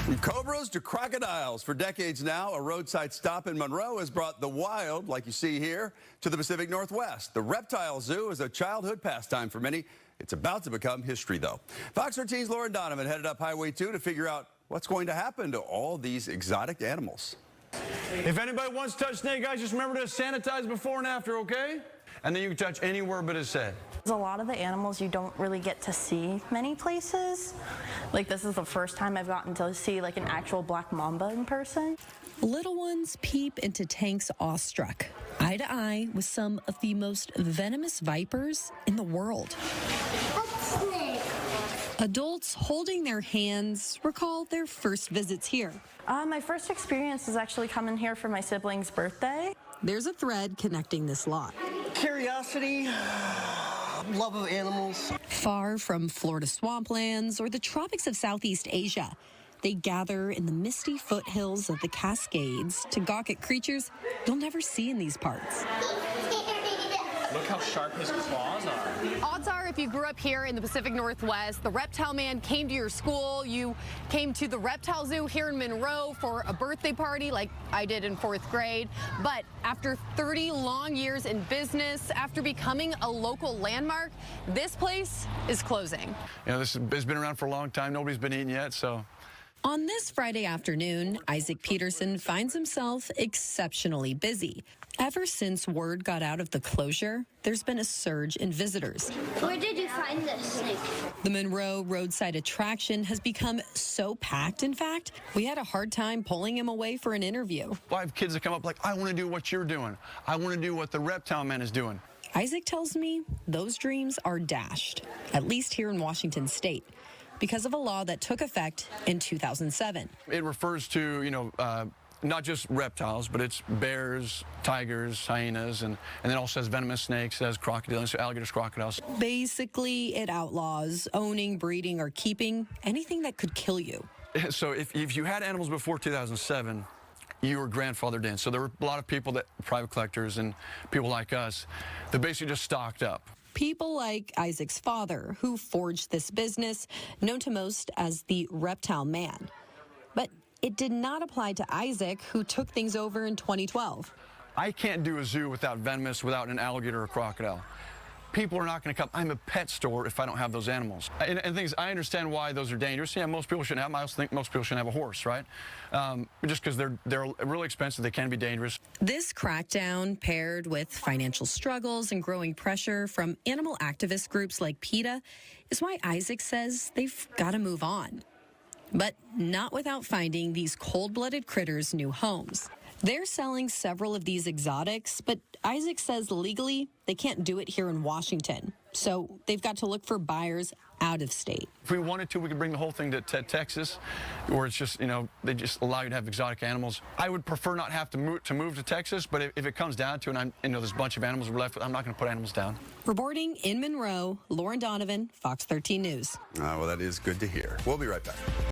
From cobras to crocodiles, for decades now, a roadside stop in Monroe has brought the wild, like you see here, to the Pacific Northwest. The Reptile Zoo is a childhood pastime for many. It's about to become history, though. Fox 13's Lauren Donovan headed up Highway 2 to figure out what's going to happen to all these exotic animals. If anybody wants to touch Snake Eyes, just remember to sanitize before and after, okay? And then you can touch anywhere but his head. A lot of the animals you don't really get to see many places. Like, this is the first time I've gotten to see like an actual black mamba in person. Little ones peep into Tank's awestruck, eye to eye with some of the most venomous vipers in the world. Adults holding their hands recall their first visits here. My first experience was actually coming here for my sibling's birthday. There's a thread connecting this lot. Curiosity, love of animals. Far from Florida swamplands or the tropics of Southeast Asia, they gather in the misty foothills of the Cascades to gawk at creatures you'll never see in these parts. Look how sharp his claws are. Odds are, if you grew up here in the Pacific Northwest, the reptile man came to your school, you came to the Reptile Zoo here in Monroe for a birthday party like I did in 4th grade. But after 30 long years in business, after becoming a local landmark, this place is closing. You know, this has been around for a long time. Nobody's been eating yet, so. On this Friday afternoon, Isaac Peterson finds himself exceptionally busy. Ever since word got out of the closure, there's been a surge in visitors. Where did you find this snake? The Monroe roadside attraction has become so packed, in fact, we had a hard time pulling him away for an interview. I have kids that come up like, I want to do what you're doing. I want to do what the reptile man is doing. Isaac tells me those dreams are dashed, at least here in Washington state, because of a law that took effect in 2007. It refers to, you know, not just reptiles, but it's bears, tigers, hyenas, and then also has venomous snakes, it has crocodiles, alligators, crocodiles. Basically, it outlaws owning, breeding, or keeping anything that could kill you. So if you had animals before 2007, you were grandfathered in. So there were a lot of people, that private collectors and people like us, that basically just stocked up. People like Isaac's father, who forged this business, known to most as the Reptile Man. But it did not apply to Isaac, who took things over in 2012. I can't do a zoo without without an alligator or crocodile. People are not going to come. I'm a pet store if I don't have those animals. And things, I understand why those are dangerous. Yeah, most people shouldn't have them. I also think most people shouldn't have a horse, right? Just because they're really expensive, they can be dangerous. This crackdown, paired with financial struggles and growing pressure from animal activist groups like PETA, is why Isaac says they've got to move on. But not without finding these cold-blooded critters new homes. They're selling several of these exotics, but Isaac says legally they can't do it here in Washington. So they've got to look for buyers out of state. If we wanted to, we could bring the whole thing to Texas, where it's just, you know, they just allow you to have exotic animals. I would prefer not have to move to Texas, but if it comes down to it, and there's a bunch of animals we're left with, I'm not going to put animals down. Reporting in Monroe, Lauren Donovan, Fox 13 News. Well, that is good to hear. We'll be right back.